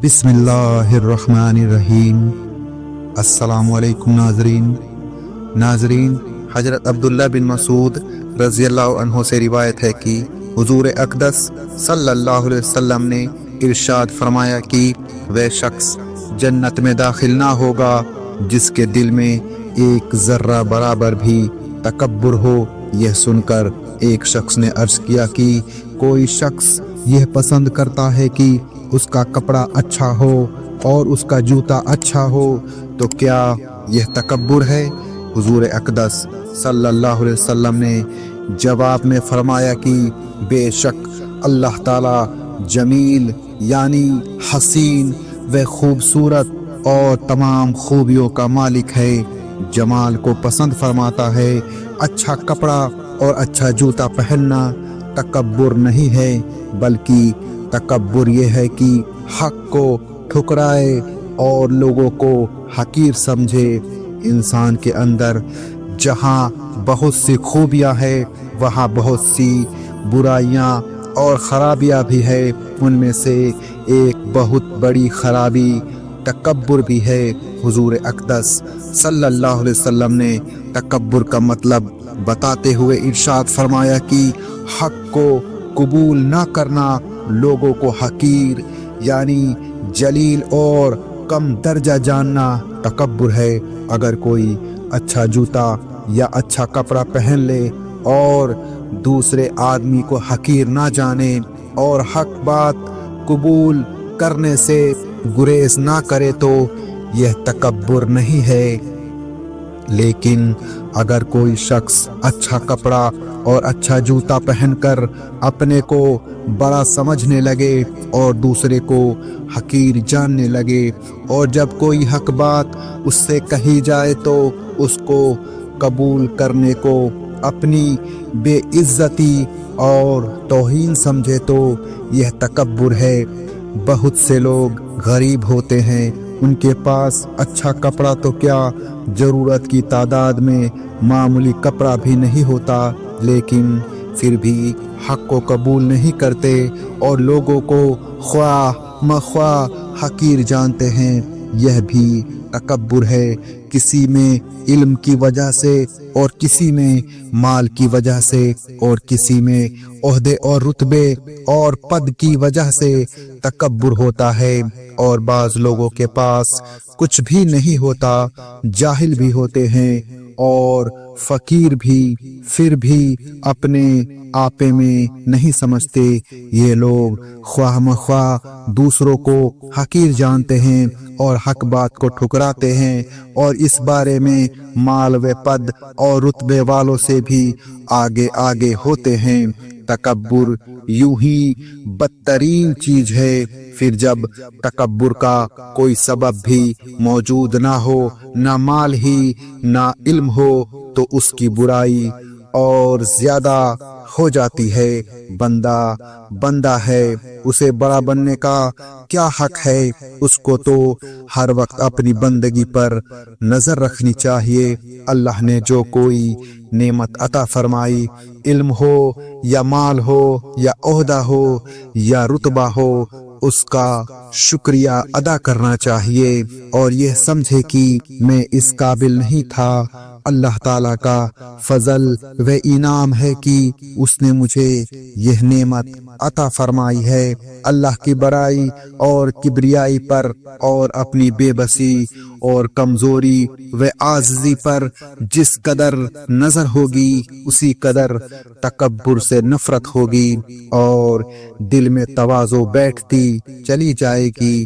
بسم اللہ الرحمن الرحیم۔ السلام علیکم ناظرین، حضرت عبداللہ بن مسعود رضی اللہ عنہ سے روایت ہے کہ حضور اقدس صلی اللہ علیہ وسلم نے ارشاد فرمایا کہ وہ شخص جنت میں داخل نہ ہوگا جس کے دل میں ایک ذرہ برابر بھی تکبر ہو۔ یہ سن کر ایک شخص نے عرض کیا کہ کوئی شخص یہ پسند کرتا ہے کہ اس کا کپڑا اچھا ہو اور اس کا جوتا اچھا ہو، تو کیا یہ تکبر ہے؟ حضور اقدس صلی اللہ علیہ وسلم نے جواب میں فرمایا کہ بے شک اللہ تعالی جمیل یعنی حسین و خوبصورت اور تمام خوبیوں کا مالک ہے، جمال کو پسند فرماتا ہے۔ اچھا کپڑا اور اچھا جوتا پہننا تکبر نہیں ہے، بلکہ تکبر یہ ہے کہ حق کو ٹھکرائے اور لوگوں کو حقیر سمجھے۔ انسان کے اندر جہاں بہت سی خوبیاں ہیں وہاں بہت سی برائیاں اور خرابیاں بھی ہے۔ ان میں سے ایک بہت بڑی خرابی تکبر بھی ہے۔ حضور اقدس صلی اللہ علیہ وسلم نے تکبر کا مطلب بتاتے ہوئے ارشاد فرمایا کہ حق کو قبول نہ کرنا، لوگوں کو حقیر یعنی جلیل اور کم درجہ جاننا تکبر ہے۔ اگر کوئی اچھا جوتا یا اچھا کپڑا پہن لے اور دوسرے آدمی کو حقیر نہ جانے اور حق بات قبول کرنے سے گریز نہ کرے تو یہ تکبر نہیں ہے۔ لیکن اگر کوئی شخص اچھا کپڑا اور اچھا جوتا پہن کر اپنے کو بڑا سمجھنے لگے اور دوسرے کو حقیر جاننے لگے، اور جب کوئی حق بات اس سے کہی جائے تو اس کو قبول کرنے کو اپنی بے عزتی اور توہین سمجھے، تو یہ تکبر ہے۔ بہت سے لوگ غریب ہوتے ہیں، ان کے پاس اچھا کپڑا تو کیا ضرورت کی تعداد میں معمولی کپڑا بھی نہیں ہوتا، لیکن پھر بھی حق کو قبول نہیں کرتے اور لوگوں کو خواہ مخواہ حقیر جانتے ہیں۔ یہ بھی تکبر ہے۔ کسی میں علم کی وجہ سے اور کسی میں مال کی وجہ سے اور کسی میں عہدے اور رتبے اور پد کی وجہ سے تکبر ہوتا ہے، اور بعض لوگوں کے پاس کچھ بھی نہیں ہوتا، جاہل بھی ہوتے ہیں اور فقیر بھی، پھر بھی اپنے آپے میں نہیں سمجھتے۔ یہ لوگ خواہ مخواہ دوسروں کو حقیر جانتے ہیں اور حق بات کو ٹھکراتے ہیں، اور اس بارے میں مال و پد اور رتبے والوں سے بھی آگے آگے ہوتے ہیں۔ تکبر یوں ہی بدترین چیز ہے۔ پھر جب تکبر کا کوئی سبب بھی موجود نہ ہو، نہ مال ہی نہ علم ہو، تو اس کی برائی اور زیادہ ہو جاتی ہے۔ بندہ ہے، اسے بڑا بننے کا کیا حق ہے؟ اس کو تو ہر وقت اپنی بندگی پر نظر رکھنی چاہیے۔ اللہ نے جو کوئی نعمت عطا فرمائی، علم ہو یا مال ہو یا عہدہ ہو یا رتبہ ہو، اس کا شکریہ ادا کرنا چاہیے اور یہ سمجھے کہ میں اس قابل نہیں تھا۔ اللہ تعالیٰ کا فضل و انعام ہے کہ اس نے مجھے یہ نعمت عطا فرمائی ہے۔ اللہ کی بڑائی اور کبریائی پر اور اپنی بے بسی اور کمزوری و عاجزی پر جس قدر نظر ہوگی اسی قدر تکبر سے نفرت ہوگی اور دل میں تواضع بیٹھتی چلی جائے گی۔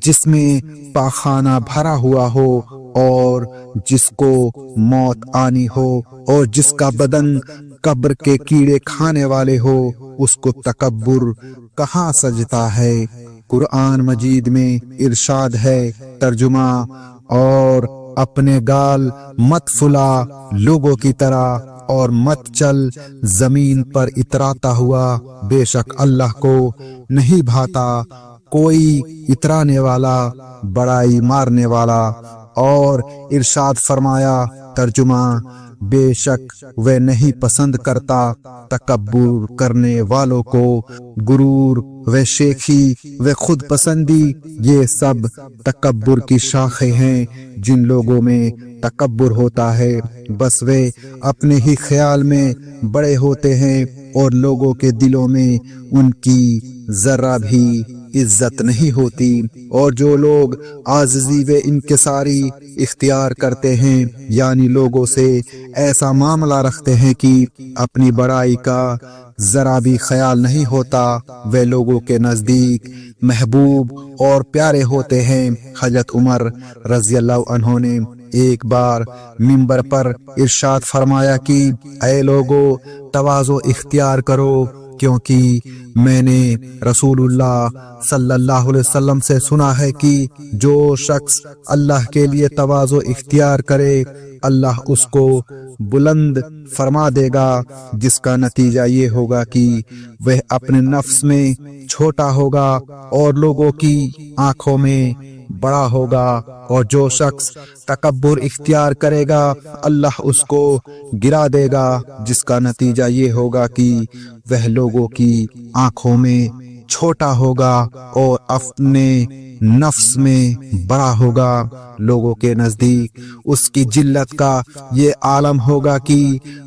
جس میں پاخانہ بھرا ہوا ہو اور جس کو موت آنی ہو اور جس کا بدن قبر کے کیڑے کھانے والے ہو، اس کو تکبر کہاں سجتا ہے۔ قرآن مجید میں ارشاد ہے، ترجمہ: اور اپنے گال مت پھلا لوگوں کی طرح اور مت چل زمین پر اتراتا ہوا، بے شک اللہ کو نہیں بھاتا کوئی اترانے والا، بڑائی مارنے والا۔ اور ارشاد فرمایا، ترجمہ: بے شک وہ نہیں پسند کرتا تکبر کرنے والوں کو، غرور و شیخی و خود پسندی، یہ سب تکبر کی شاخیں ہیں۔ جن لوگوں میں تکبر ہوتا ہے بس وہ اپنے ہی خیال میں بڑے ہوتے ہیں اور لوگوں کے دلوں میں ان کی ذرہ بھی عزت نہیں ہوتی، اور جو لوگ عاجزی و انکساری اختیار کرتے ہیں یعنی لوگوں سے ایسا معاملہ رکھتے ہیں کہ اپنی بڑائی کا ذرا بھی خیال نہیں ہوتا، وہ لوگوں کے نزدیک محبوب اور پیارے ہوتے ہیں۔ حضرت عمر رضی اللہ عنہ نے ایک بار منبر پر ارشاد فرمایا کہ اے لوگو، تواضع اختیار کرو، کیونکہ میں نے رسول اللہ صلی اللہ علیہ وسلم سے سنا ہے کہ جو شخص اللہ کے لیے تواضع اختیار کرے اللہ اس کو بلند فرما دے گا، جس کا نتیجہ یہ ہوگا کہ وہ اپنے نفس میں چھوٹا ہوگا اور لوگوں کی آنکھوں میں بڑا ہوگا، اور جو شخص تکبر اختیار کرے گا اللہ اس کو گرا دے گا، جس کا نتیجہ یہ ہوگا کہ وہ لوگوں کی آنکھوں میں چھوٹا ہوگا اور اپنے نفس میں بڑا ہوگا، لوگوں کے نزدیک اس کی جلت کا یہ عالم ہوگا کہ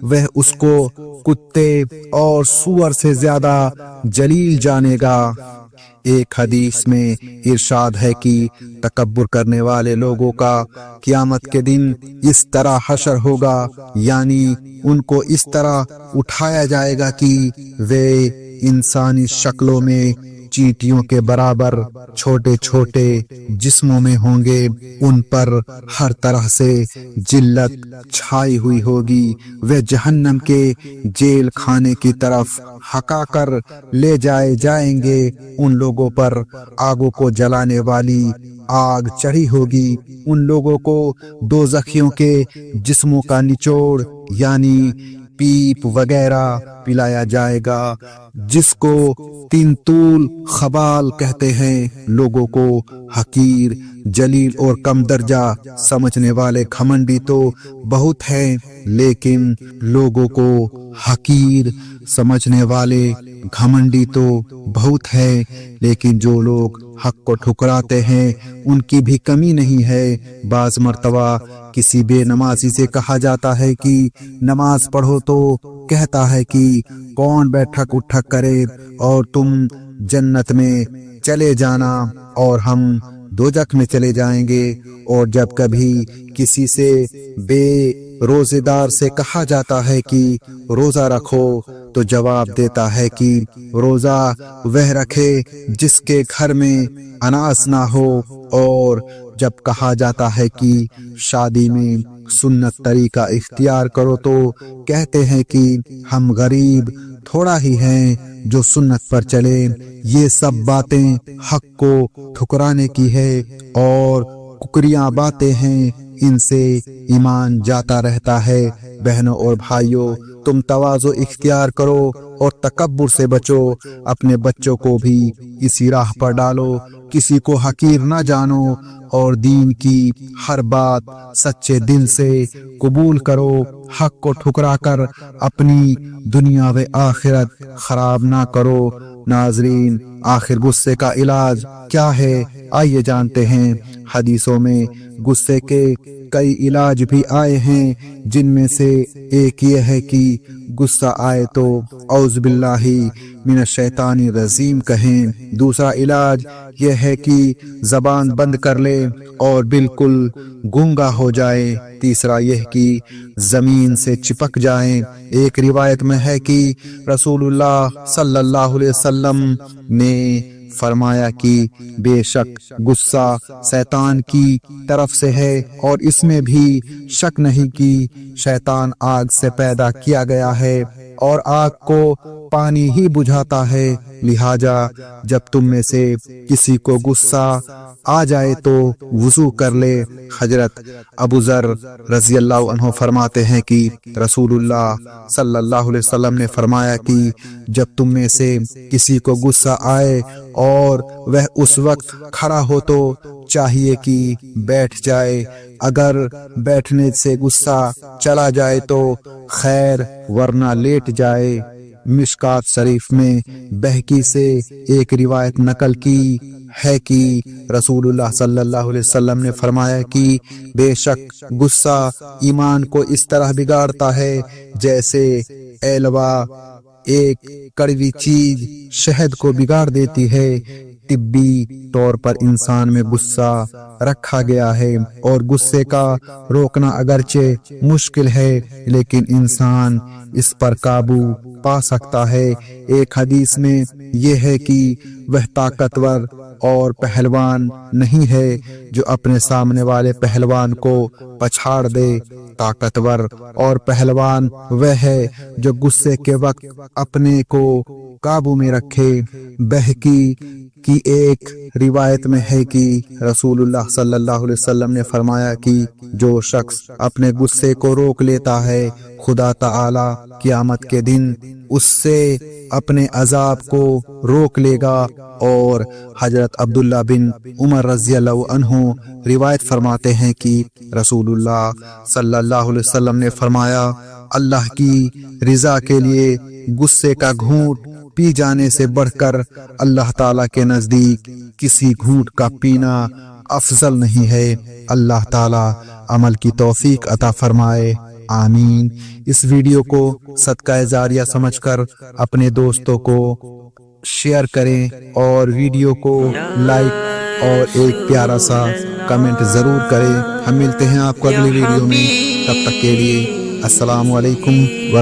وہ اس کو کتے اور سور سے زیادہ جلیل جانے گا۔ ایک حدیث میں ارشاد ہے کہ تکبر کرنے والے لوگوں کا قیامت کے دن اس طرح حشر ہوگا، یعنی ان کو اس طرح اٹھایا جائے گا کہ وہ انسانی شکلوں میں چیٹیوں کے برابر چھوٹے چھوٹے جسموں میں ہوں گے، ان پر ہر طرح سے ذلت چھائی ہوئی ہوگی، وہ جہنم کے جیل خانے کی طرف ہکا کر لے جائیں گے، ان لوگوں پر آگوں کو جلانے والی آگ چڑھی ہوگی، ان لوگوں کو دوزخیوں کے جسموں کا نچوڑ یعنی پیپ وغیرہ پلایا جائے گا، جس کو تینتول خبال کہتے ہیں۔ لوگوں کو حقیر، جلیل اور کم درجہ سمجھنے والے گھمنڈی تو بہت ہیں، لیکن لوگوں کو حقیر سمجھنے والے گھمنڈی تو بہت ہے، لیکن جو لوگ حق کو ٹھکراتے ہیں ان کی بھی کمی نہیں ہے۔ بعض مرتبہ کسی بے نمازی سے کہا جاتا ہے کہ نماز پڑھو تو کہتا ہے کہ کون بیٹھک اٹھک کرے، اور تم جنت میں چلے جانا اور ہم دوزخ میں چلے جائیں گے، اور جب کبھی کسی سے بے روزے دار سے کہا جاتا ہے کہ روزہ رکھو تو جواب دیتا ہے کہ روزہ وہ رکھے جس کے گھر میں اناس نہ ہو، اور جب کہا جاتا ہے کہ شادی میں سنت طریقہ اختیار کرو تو کہتے ہیں کہ ہم غریب تھوڑا ہی ہیں جو سنت پر چلے۔ یہ سب باتیں حق کو ٹھکرانے کی ہے اور ککریاں باتیں ہیں، ان سے ایمان جاتا رہتا ہے۔ بہنوں اور بھائیوں، تم تواضع اختیار کرو اور تکبر سے بچو، اپنے بچوں کو بھی اسی راہ پر ڈالو، کسی کو حقیر نہ جانو، اور دین کی ہر بات سچے دل سے قبول کرو، حق کو ٹھکرا کر اپنی دنیا و آخرت خراب نہ کرو۔ ناظرین، آخر غصے کا علاج کیا ہے؟ آئیے جانتے ہیں۔ حدیثوں میں غصے کے کئی علاج بھی آئے ہیں، جن میں سے ایک یہ ہے کہ غصہ آئے تو اعوذ باللہ من الشیطان الرجیم کہیں، دوسرا علاج یہ ہے کہ زبان بند کر لے اور بالکل گونگا ہو جائے، تیسرا یہ کہ زمین سے چپک جائیں۔ ایک روایت میں ہے کہ رسول اللہ صلی اللہ علیہ وسلم نے فرمایا کہ بے شک غصہ شیطان کی طرف سے ہے، اور اس میں بھی شک نہیں کہ شیطان آگ سے پیدا کیا گیا ہے اور آگ کو پانی ہی بجھاتا ہے، لہٰذا جب تم میں سے کسی کو غصہ آ جائے تو وضو کر لے۔ حضرت ابو ذر رضی اللہ عنہ فرماتے ہیں کہ رسول اللہ صلی اللہ علیہ وسلم نے فرمایا کہ جب تم میں سے کسی کو غصہ آئے اور وہ اس وقت کھڑا ہو تو چاہیے کہ بیٹھ جائے، اگر بیٹھنے سے غصہ چلا جائے تو خیر، ورنہ لیٹ جائے۔ مشکات شریف میں بہقی سے ایک روایت نقل کی ہے کہ رسول اللہ صلی اللہ علیہ وسلم نے فرمایا کہ بے شک غصہ ایمان کو اس طرح بگاڑتا ہے جیسے ایلوا ایک کڑوی چیز شہد کو بگاڑ دیتی ہے۔ طبی طور پر انسان میں غصہ رکھا گیا ہے اور غصے کا روکنا اگرچہ مشکل ہے لیکن انسان اس پر قابو پا سکتا ہے۔ ایک حدیث میں یہ ہے کہ وہ طاقتور اور پہلوان نہیں ہے جو اپنے سامنے والے پہلوان کو پچھاڑ دے، طاقتور اور پہلوان وہ ہے جو غصے کے وقت اپنے کو قابو میں رکھے۔ بہقی کی ایک روایت میں ہے کہ رسول اللہ صلی اللہ علیہ وسلم نے فرمایا کہ جو شخص اپنے غصے کو روک لیتا ہے خدا تعالی قیامت کے دن اس سے اپنے عذاب کو روک لے گا۔ اور حضرت عبداللہ بن عمر رضی اللہ عنہ روایت فرماتے ہیں کہ رسول اللہ صلی اللہ علیہ وسلم نے فرمایا، اللہ کی رضا کے لیے غصے کا گھونٹ پی جانے سے بڑھ کر اللہ تعالیٰ کے نزدیک کسی گھونٹ کا پینا افضل نہیں ہے۔ اللہ تعالیٰ عمل کی توفیق عطا فرمائے، آمین۔ اس ویڈیو کو صدقہ جاریہ سمجھ کر اپنے دوستوں کو شیئر کریں اور ویڈیو کو لائک اور ایک پیارا سا کمنٹ ضرور کریں۔ ہم ملتے ہیں آپ کو اگلی ویڈیو میں، تب تک کے لیے السلام علیکم۔